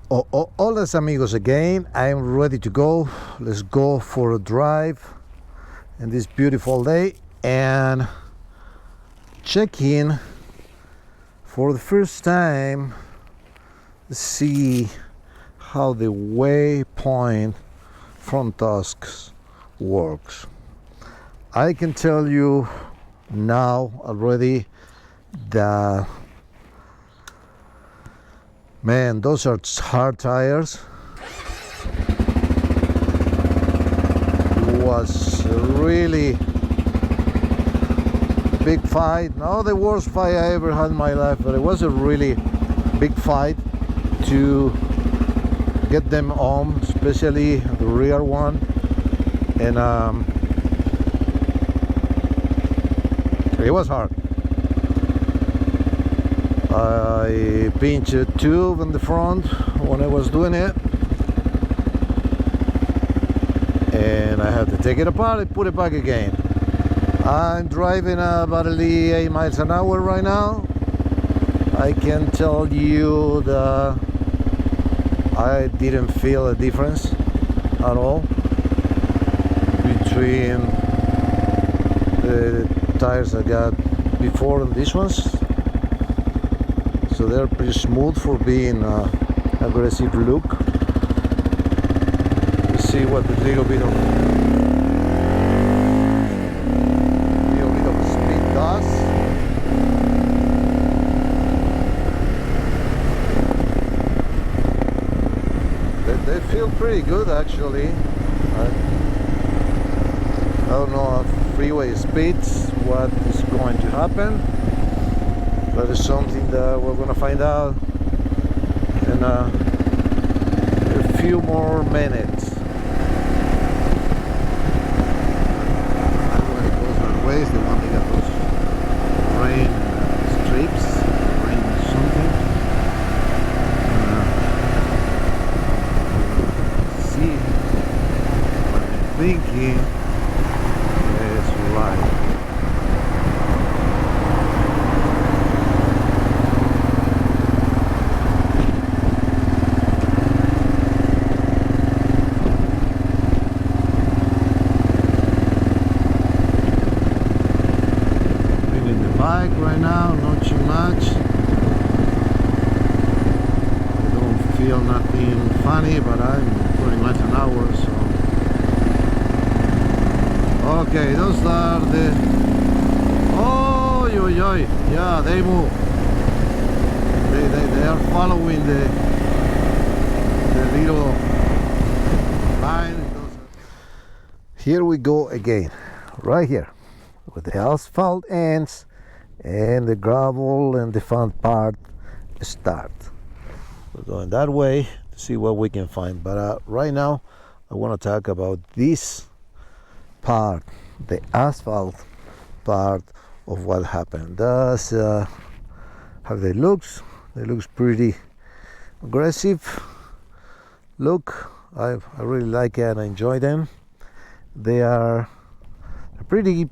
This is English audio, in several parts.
Hola amigos again. I am ready to go. Let's go for a drive in this beautiful day and check in for the first time. See how the waypoint from Tusk works. I can tell you now already that, man, those are hard tires. It was a really big fight. Not the worst fight I ever had in my life, but it was a really big fight to get them home, especially the rear one. And it was hard. I pinched a tube in the front when I was doing it, and I had to take it apart and put it back again. I'm driving about 8 miles an hour right now. I can tell you that I didn't feel a difference at all between the tires I got before and these ones. So they're pretty smooth for being aggressive look. You see what the little bit of speed does. They feel pretty good actually. I don't know at freeway speeds what is going to happen. That is something that we're going to find out in a few more minutes. Everybody goes their ways. They want to get those rain strips, rain something. See what I'm thinking is right. Right now, not too much. I don't feel nothing funny, but I'm 20 miles an hour, so okay, those are the yeah, they move. They are following the little line. Here we go again, right here with the asphalt ends and the gravel and the fun part start. We're going that way to see what we can find, but right now I want to talk about this part, the asphalt part of what happened. That's how they looks. They looks pretty aggressive look. I really like it and I enjoy them. They are pretty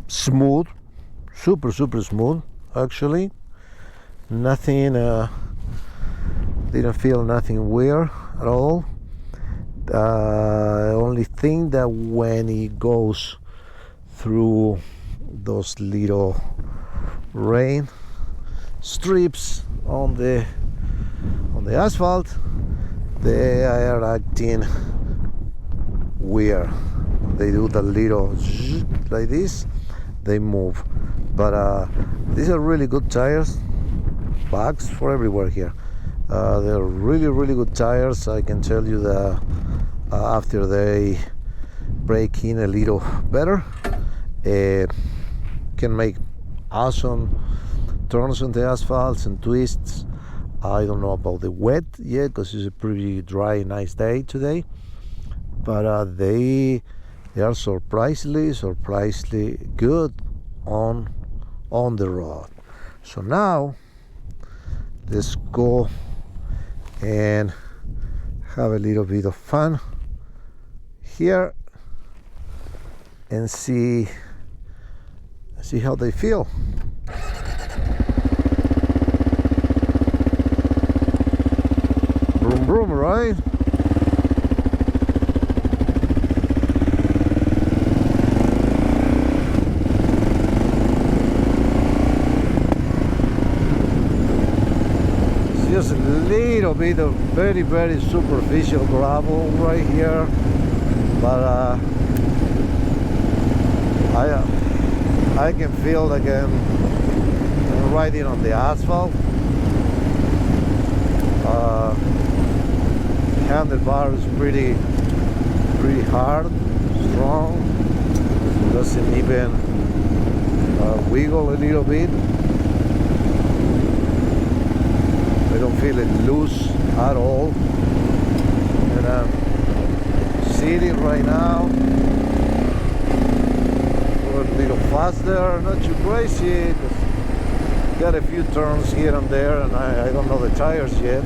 smooth, super smooth actually. Nothing didn't feel nothing weird at all. Only thing that when it goes through those little rain strips on the asphalt, they are acting weird. They do the little like this, they move. But these are really good tires, bags for everywhere here. They're really good tires. I can tell you that after they break in a little better, can make awesome turns on the asphalts and twists. I don't know about the wet yet because it's a pretty dry, nice day today, but they are surprisingly good on the road. So now let's go and have a little bit of fun here and see how they feel. Vroom vroom, right? It's just a little bit of very, very superficial gravel right here, but I can feel like I'm riding on the asphalt. Handlebar is pretty hard, strong. It doesn't even wiggle a little bit. I don't feel it loose at all. And I'm sitting right now. Go a little faster, not too crazy. Got a few turns here and there, and I don't know the tires yet.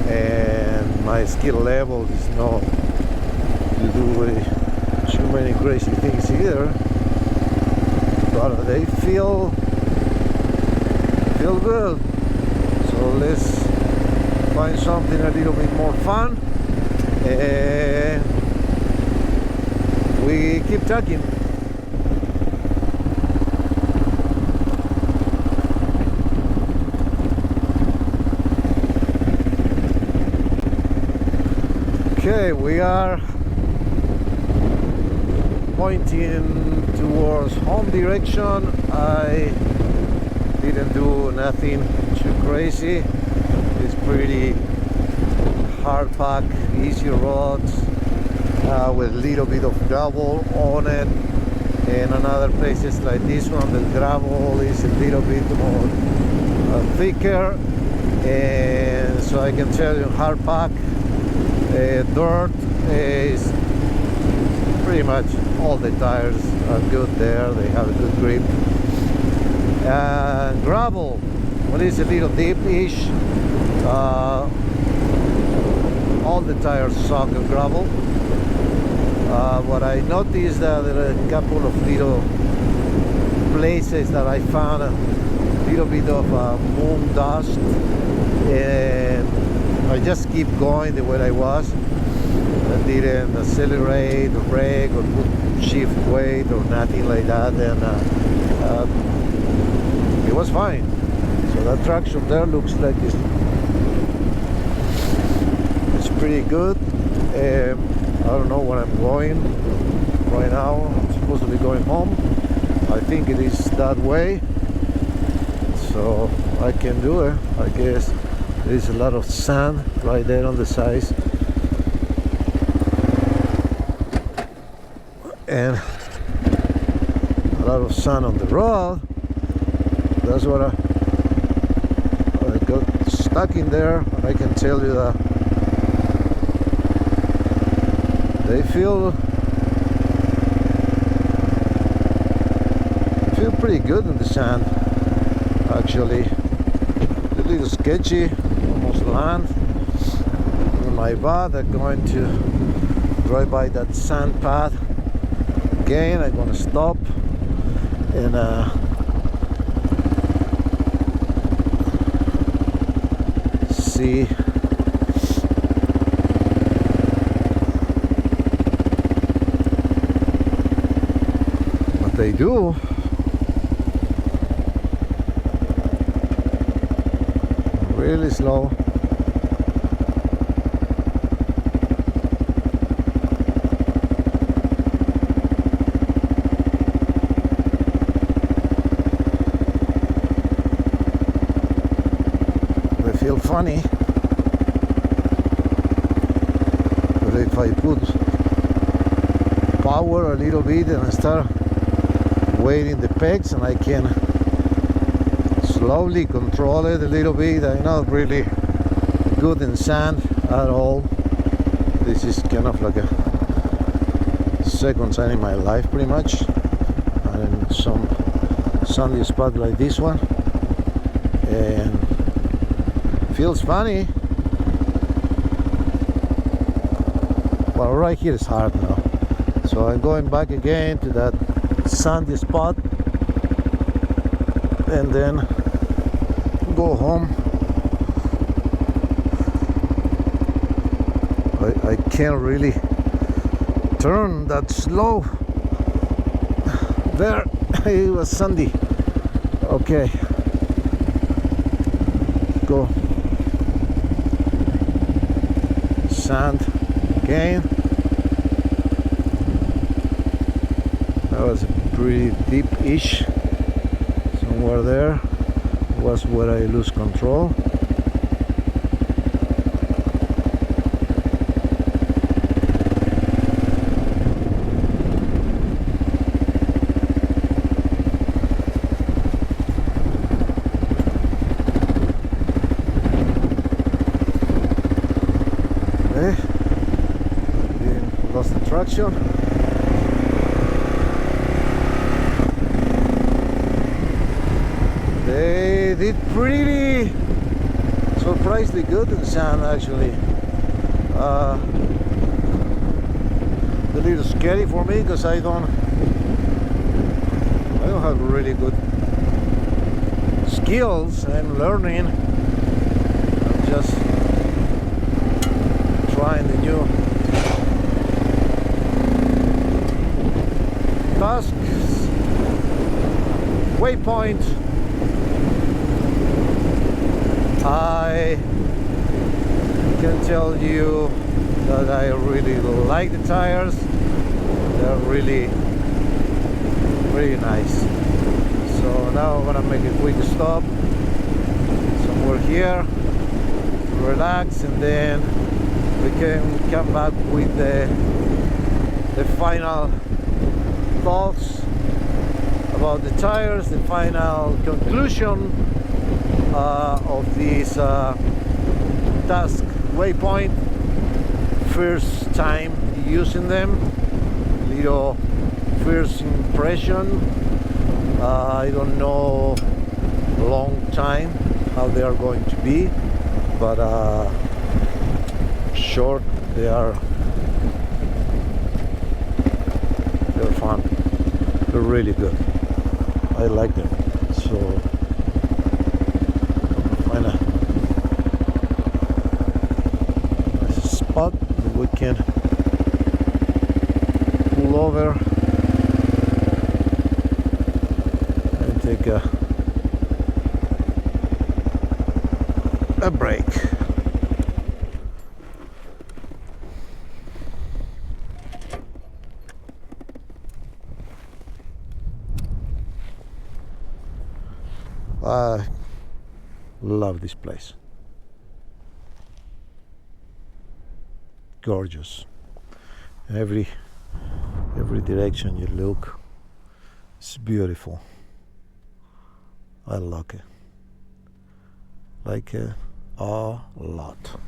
And my skill level is not to do too many crazy things either, but they feel good. So let's find something a little bit more fun, and we keep talking. Okay, we are pointing towards home direction. I didn't do nothing too crazy. It's pretty hard pack, easy roads with a little bit of gravel on it. And another places like this one, the gravel is a little bit more thicker. And so I can tell you, hard pack. Dirt is pretty much all the tires are good there, they have a good grip. And gravel, what is a little deep-ish, all the tires suck of gravel. What I noticed that there are a couple of little places that I found a little bit of moon dust, and I just keep going the way I was. I didn't accelerate or brake or put shift weight or nothing like that, and it was fine. So that traction there looks like it's pretty good. I don't know where I'm going right now. I'm supposed to be going home. I think it is that way, so I can do it, I guess. There's a lot of sand right there on the sides, and a lot of sand on the road. That's what I got stuck in there, and I can tell you that they feel pretty good in the sand, actually. A little sketchy, almost land. On my bad, I'm going to drive by that sand path again. I'm going to stop and see what they do. Really slow. They feel funny, but if I put power a little bit and I start weighting the pegs, and I can slowly control it a little bit. I'm not really good in sand at all. This is kind of like a second time in my life, pretty much. And in some sandy spot like this one, and feels funny. Well, right here is hard now, so I'm going back again to that sandy spot, and then go home I can't really turn that slow. There, it was sandy. Okay, go. Sand again. That was pretty deep-ish. Somewhere there was where I lose control. Lost the traction. They did pretty surprisingly good in sand, actually. A little scary for me because I don't have really good skills. I'm learning. I'm just trying the new Tusk Waypoint. I can tell you that I really like the tires. They're really nice. So now I'm gonna make a quick stop somewhere here to relax, and then we can come back with the final thoughts about the tires, the final conclusion of this Tusk Waypoint. First time using them, little first impression. I don't know long time how they are going to be, but short they're fun. They're really good. I like them. So find a nice spot that we can pull over and take a break. I love this place. Gorgeous. Every direction you look, it's beautiful. I like it. Like it a lot.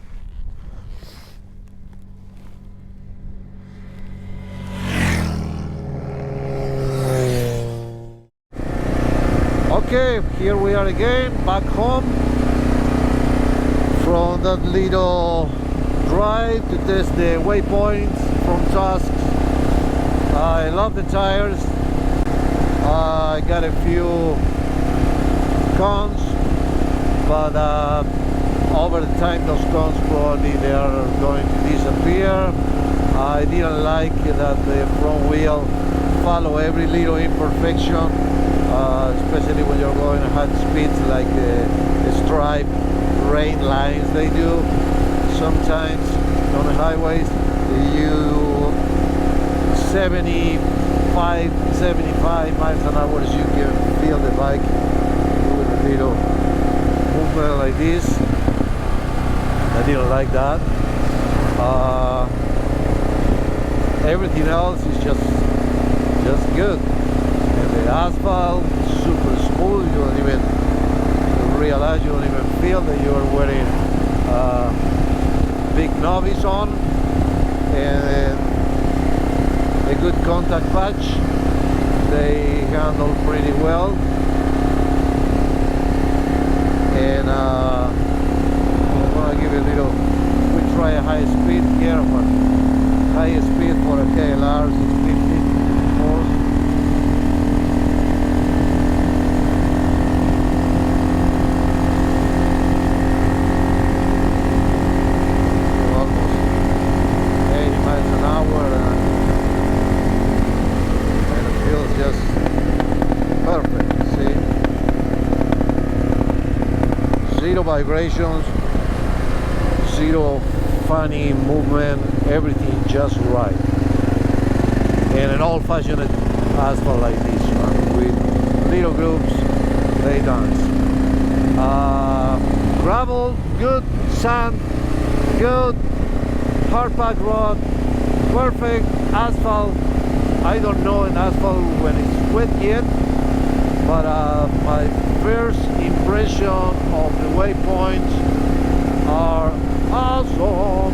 Okay, here we are again, back home from that little drive to test the waypoints from Tusk. I love the tires. I got a few cons, but over the time those cons probably they are going to disappear. I didn't like that the front wheel follow every little imperfection, especially when you're going at high speeds, like the stripe rain lines they do. Sometimes on the highways you 75 miles an hour, you can feel the bike with a little movement like this. I didn't like that. Everything else is just good, and the asphalt is super smooth. You don't even realize, you don't even feel that you are wearing big novice on, and a good contact patch they handle pretty well. And I'm gonna give it a little, we try a high speed here, but high speed for a KLR 650 horse. zero vibrations, zero funny movement, everything just right. And an old-fashioned asphalt like this one with little groups they dance. Gravel, good. Sand, good. Hard pack road, perfect. Asphalt, I don't know an asphalt when it's wet yet, but my first impression of the waypoints are awesome.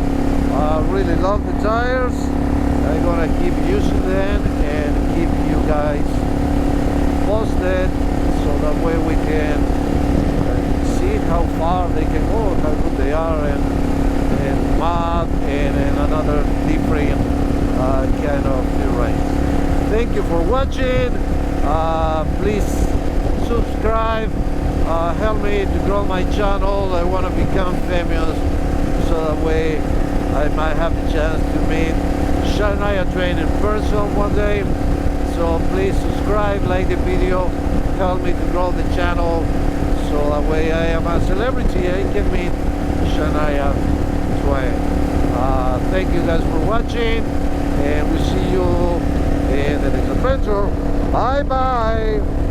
I really love the tires. I'm gonna keep using them and keep you guys posted, so that way we can see how far they can go, how good they are, and M.A.D and another different kind of terrain. Thank you for watching. Please subscribe, help me to grow my channel. I want to become famous, so that way I might have the chance to meet Shania Twain in person one day. So please subscribe, like the video, help me to grow the channel, so that way I am a celebrity. I can meet Shania Twain. Thank you guys for watching, and we'll see you in the next adventure. Bye bye.